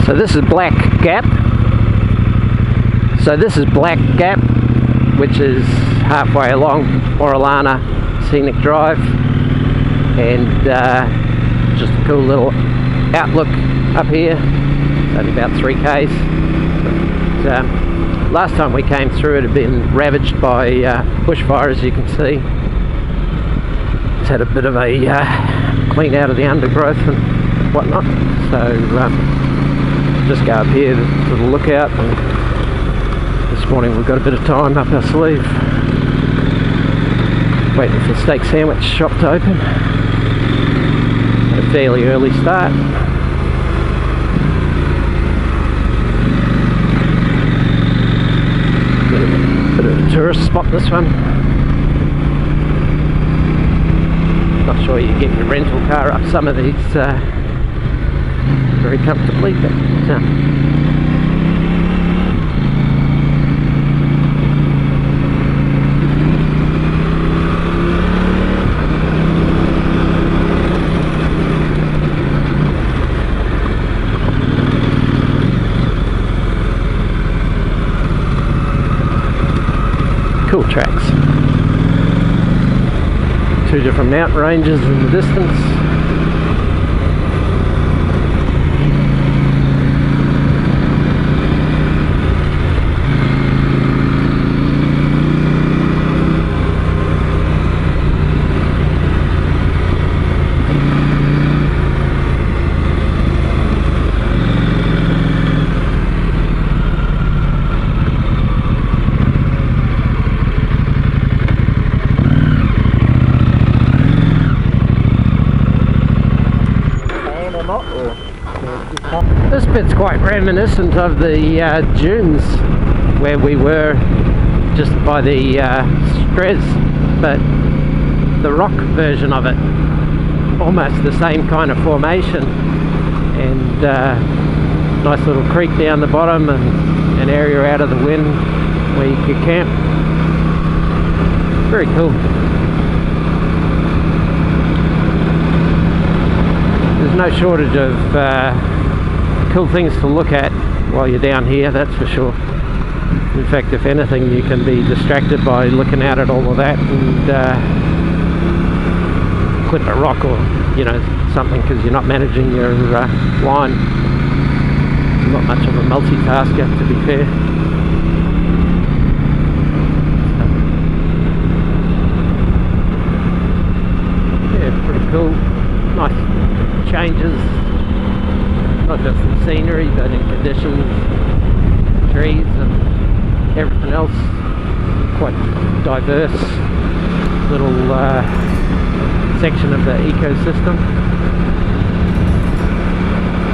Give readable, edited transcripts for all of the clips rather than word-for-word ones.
So this is Black Gap. Which is halfway along Moralana Scenic Drive, and just a cool little outlook up here. It's only about 3 k's. But, last time we came through, it had been ravaged by bushfire, as you can see. It's had a bit of a clean out of the undergrowth and whatnot. So just go up here to the lookout, and this morning we've got a bit of time up our sleeve. Waiting for the steak sandwich shop to open. At a fairly early start. Bit of a tourist spot, this one. Not sure you get your rental car up some of these very comfortably, but cool tracks. 2 different mountain ranges in the distance. This bit's quite reminiscent of the dunes where we were just by the Strez, but the rock version of it. Almost the same kind of formation, and nice little creek down the bottom and an area out of the wind where you could camp. Very cool. There's no shortage of cool things to look at while you're down here, that's for sure. In fact, if anything, you can be distracted by looking out at all of that and clip a rock or something, because you're not managing your line. Not much of a multitasker, to be fair. Yeah, pretty cool. Nice changes, not just in scenery, but in conditions, trees and everything else. Quite diverse little section of the ecosystem.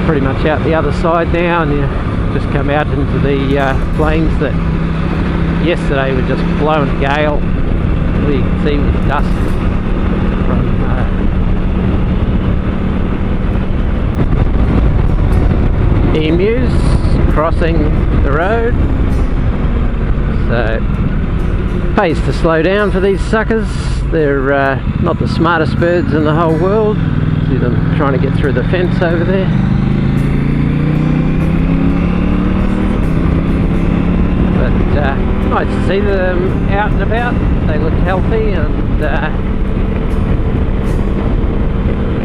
Pretty much out the other side now, and you just come out into the plains that yesterday were just blowing a gale. All you can see was dust from EMUs crossing the road. So it pays to slow down for these suckers. They're not the smartest birds in the whole world. See them trying to get through the fence over there. But nice to see them out and about. They look healthy, and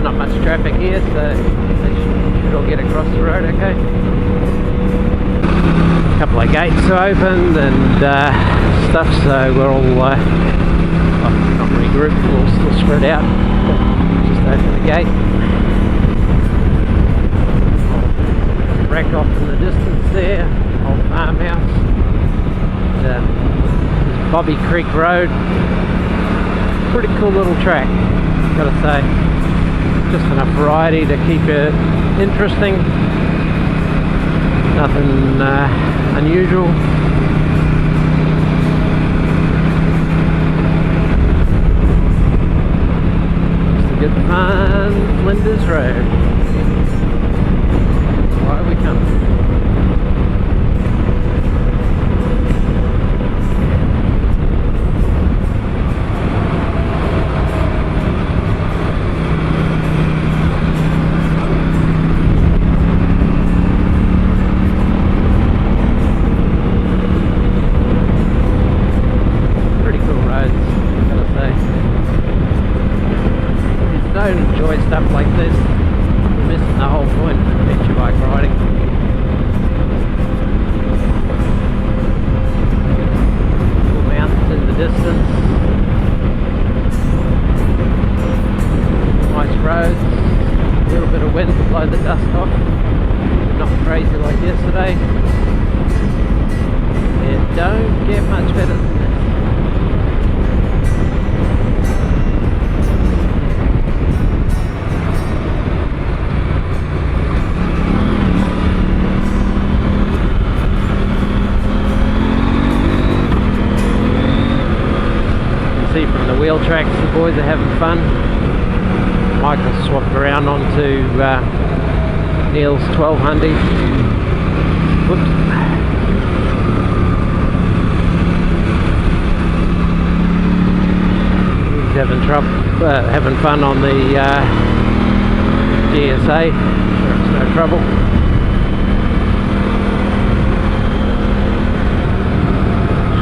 not much traffic here, so they should all get across the road okay. A couple of gates are opened and stuff, so we're all not regrouped, we're all still spread out. Just open the gate. Wreck off in the distance there, old farmhouse. And, Bobby Creek Road. Pretty cool little track, gotta say. Just enough variety to keep it interesting. Nothing unusual. Just a good fun Flinders Road. Why are we coming? don't enjoy stuff like this, you're missing the whole point of adventure bike riding. Little mountains in the distance, nice roads, a little bit of wind to blow the dust off, not crazy like yesterday. It don't get much better than this. See from the wheel tracks the boys are having fun. Michael swapped around onto Neil's 1200. Whoops. He's having fun on the GSA. Sure, it's no trouble.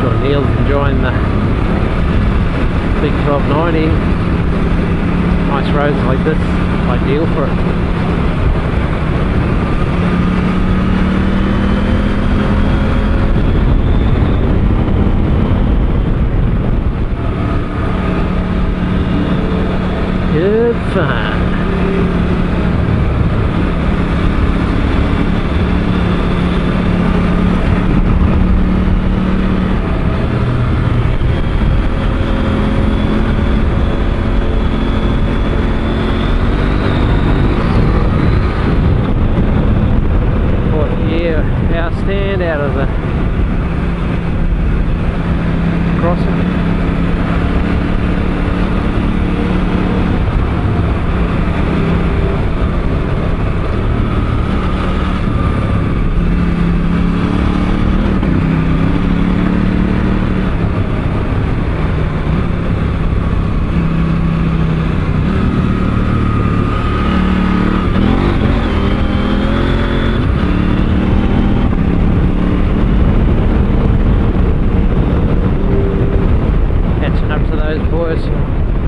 Sure, Neil's enjoying the big 1290. Nice roads like this, ideal for it. Good fun. Stand out of the crossing.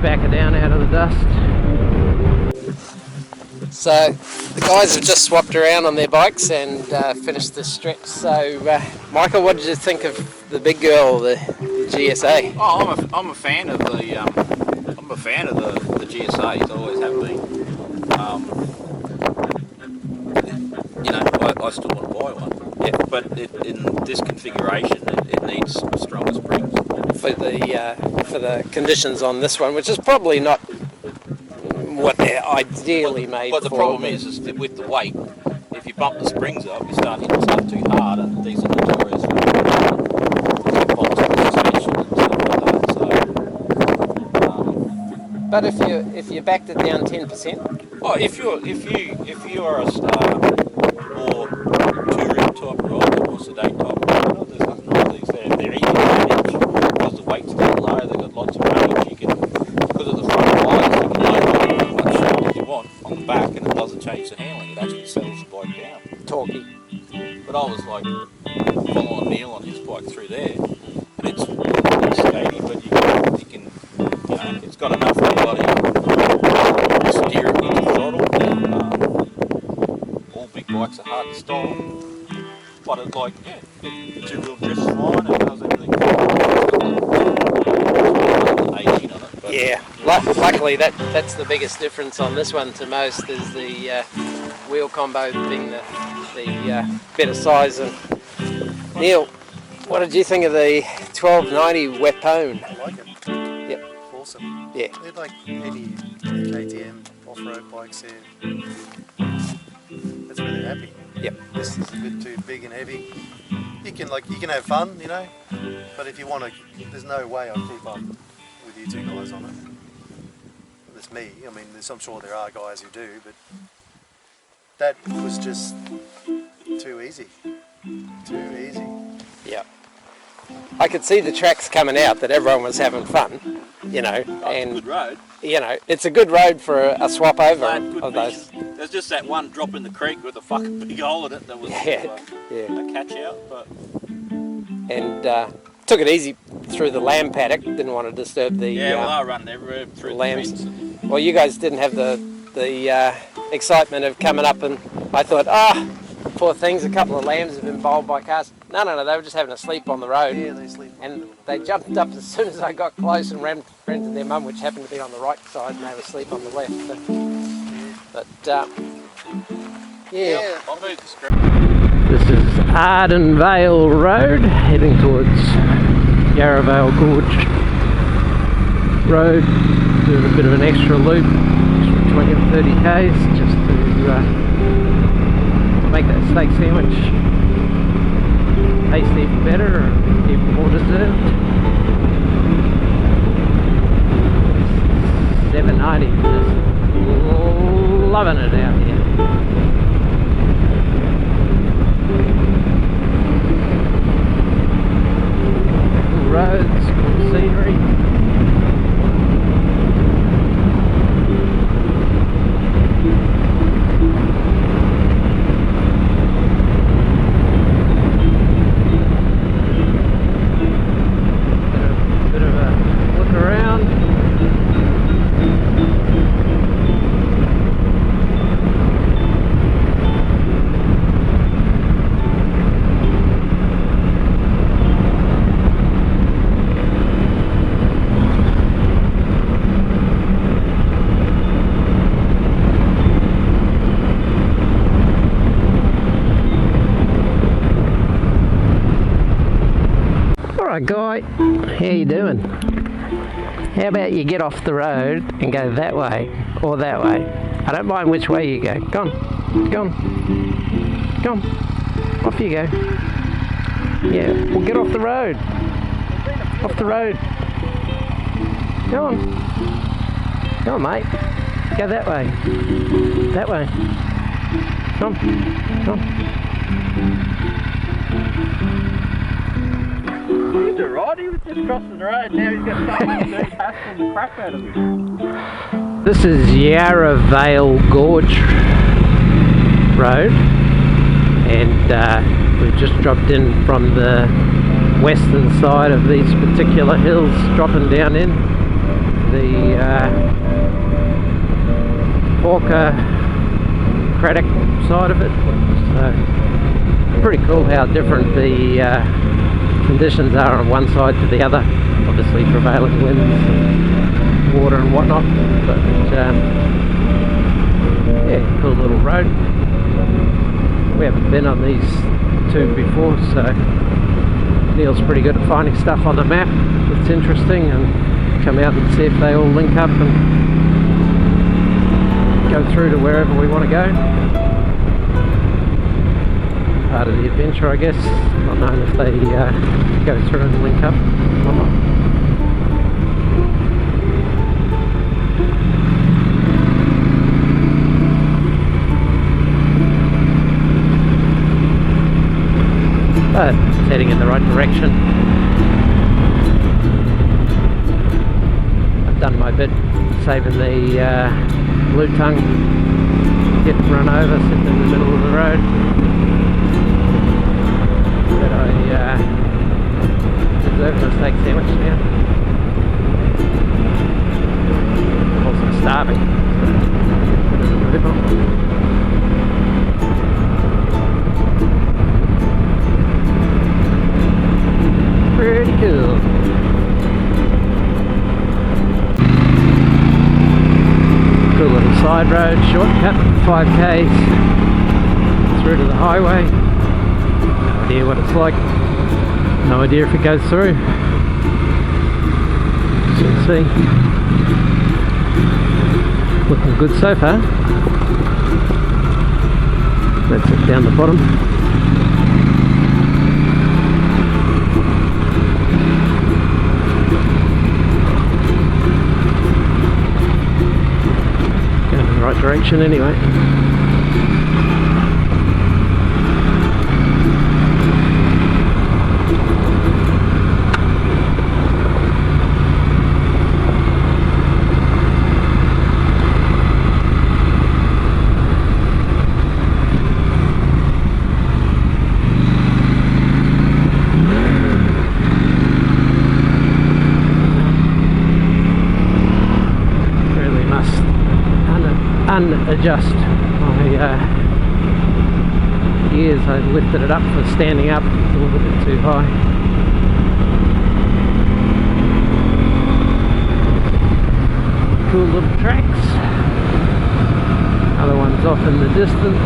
Back down out of the dust. So the guys have just swapped around on their bikes and finished this stretch. So Michael, what did you think of the big girl, the GSA? Oh, I'm a fan of the GSAs. I always have been. You know, I still want to buy one. Yeah, but in this configuration, it needs stronger springs. For the conditions on this one, which is probably not what they're ideally made for. But the problem is that with the weight, if you bump the springs up, you start hitting stuff too hard, and these are notorious for bolts and suspension and stuff like that. So, but if you backed it down 10%. Oh, if you are a more touring type rider or sedate type rider, there's nothing wrong with these. They're easy to manage because the weight's down low. They've got lots of range. You can, because of the front wires, you can load as much shape as you want on the back, and it doesn't change the handling. It actually settles the bike down. Torquey. But I was like following Neil on his bike through there, and it's skatey, but you can, you know, it's got enough ability to steer it into the throttle. All big bikes are hard to stop, but it's like, yeah, the two-wheel drift's fine, and does everything. 18 on it. But yeah, luckily that's the biggest difference on this one to most is the wheel combo being the better size. And Neil, what did you think of the 1290 wet pone? I like it. Yep. Awesome. Yeah. They're like any KTM off-road bikes there. That's where they're happy. Yep. This is a bit too big and heavy. You can have fun, you know, but if you want to, there's no way I'd keep up with you two guys on it. That's me. I mean, I'm sure there are guys who do, but that was just too easy. Too easy. Yeah. I could see the tracks coming out that everyone was having fun, you know, and it's a good road. You know, it's a good road for a swap over of those. There's just that one drop in the creek with a fucking big hole in it that was a catch out, but. And took it easy through the lamb paddock. Didn't want to disturb the well, I run everywhere through the lambs. fence. Well, you guys didn't have the excitement of coming up, and I thought, poor things, a couple of lambs have been bowled by cars. No, they were just having a sleep on the road. Yeah, they sleep. And they jumped up as soon as I got close and ran to their mum, which happened to be on the right side, and they were asleep on the left. So. But, yeah. I'll move the script. This is Arden Vale Road, heading towards Yarravale Gorge Road. Doing a bit of an extra loop, extra 20 or 30 k's, just to make that steak sandwich taste even better, or even more deserved. $7.90, just loving it out here. Cool roads, cool scenery. Bit of a look around. Guy, how you doing? How about you get off the road and go that way or that way? I don't mind which way you go. Go on, go on, go on. Off you go. Yeah, well, get off the road. Off the road. Go on. Go on, mate. Go that way. That way. Come on. Come on. He's alright, he was just crossing the road, now he's got something to do, hassling the crap out of him. This is Yarravale Gorge Road, and we've just dropped in from the western side of these particular hills, dropping down in the Craddock side of it. So pretty cool how different the conditions are on one side to the other. Obviously prevailing winds and water and whatnot, but yeah, cool little road. We haven't been on these two before, so Neil's pretty good at finding stuff on the map that's interesting and come out and see if they all link up and go through to wherever we want to go. Part of the adventure, I guess. Not knowing if they go through and link up or not. But it's heading in the right direction. I've done my bit saving the blue tongue, getting run over, sitting in the middle of the road. But I deserve a steak sandwich now. I'm also starving, so put it in the liver. Pretty cool. Cool little side road, shortcut, 5k's through to the highway. No idea what it's like. No idea if it goes through. As you can see. Looking good so far. That's it down the bottom. Going in the right direction anyway. unadjust my gears. I lifted it up for standing up, it's a little bit too high. Cool little tracks. Other one's off in the distance.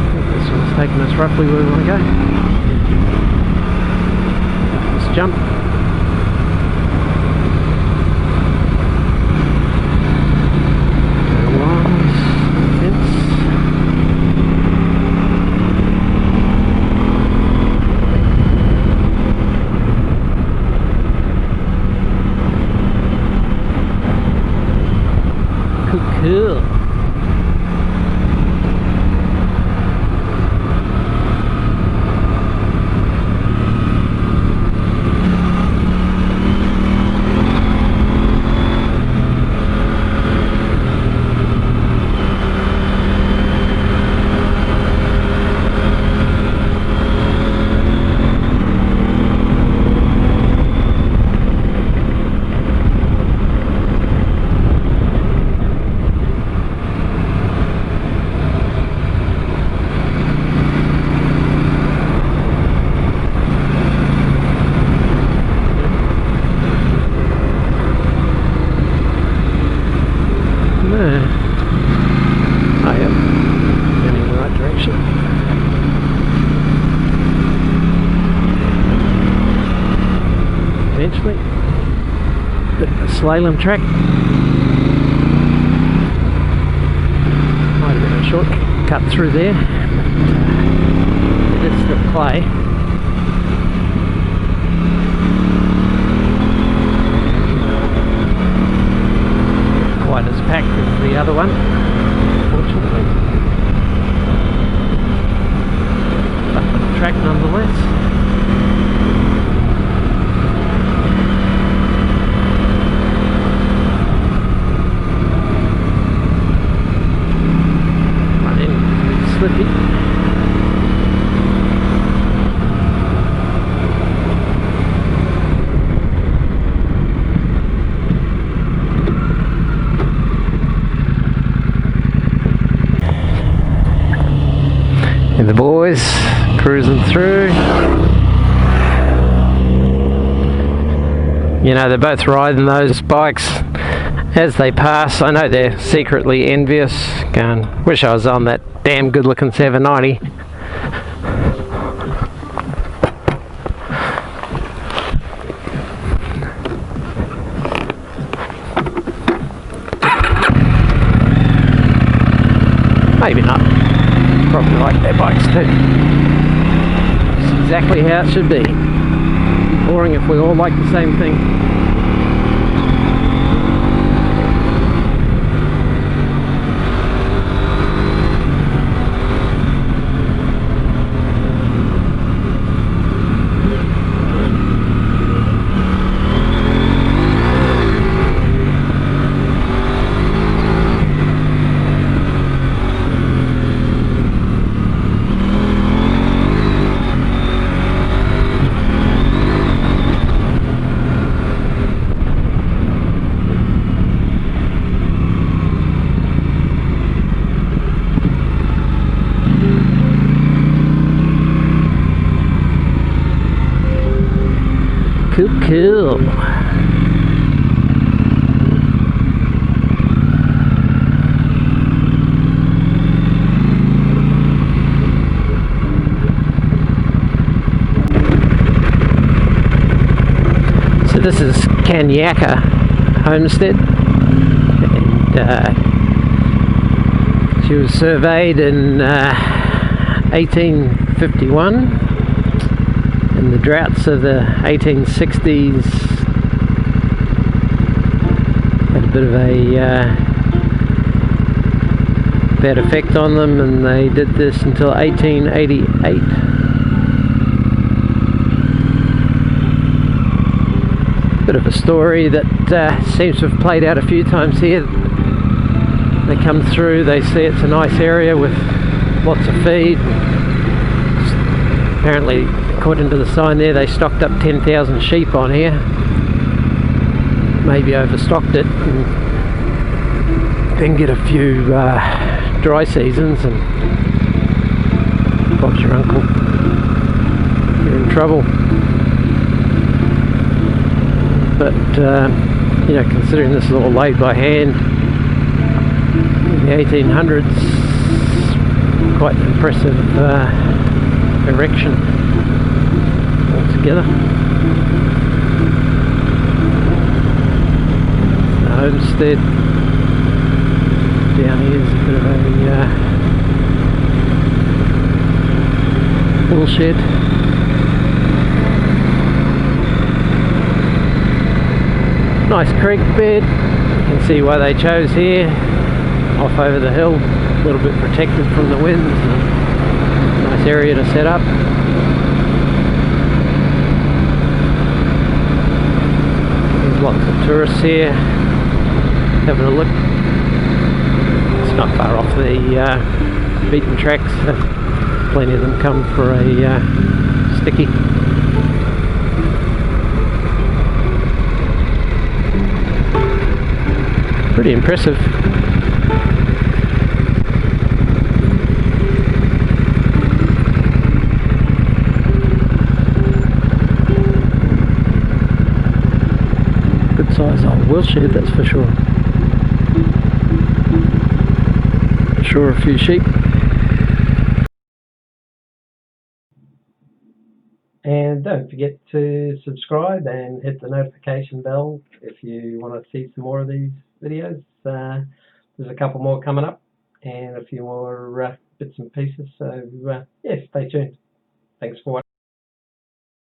I think this one's taking us roughly where we want to go. Let's jump. Cool. Eventually, bit of a slalom track. Might have been a short cut through there, but it's the play. Quite as packed as the other one, fortunately. But the track nonetheless. Slippy. And the boys cruising through. You know, they're both riding those bikes as they pass. I know they're secretly envious, going, wish I was on that damn good looking 790. Maybe not. Probably like their bikes too. It's exactly how it should be. Boring if we all like the same thing. Cool. So this is Kanyaka Homestead, and she was surveyed in 1851. In the droughts of the 1860s, had a bit of a bad effect on them, and they did this until 1888. Bit of a story that seems to have played out a few times here. They come through, they see it's a nice area with lots of feed. Apparently, according to the sign there, they stocked up 10,000 sheep on here. Maybe overstocked it. And then get a few dry seasons and Bob's your uncle, you're in trouble. But you know, considering this is all laid by hand in the 1800s, quite an impressive erection altogether. The homestead down here is a bit of a wool shed. Nice creek bed, you can see why they chose here, off over the hill, a little bit protected from the winds, nice area to set up. There's lots of tourists here, having a look. It's not far off the beaten tracks, plenty of them come for a sticky. Pretty impressive. Good size old wheel shed, that's for sure. For sure a few sheep. And don't forget to subscribe and hit the notification bell if you want to see some more of these videos. There's a couple more coming up and a few more bits and pieces, so yeah, stay tuned. Thanks for watching.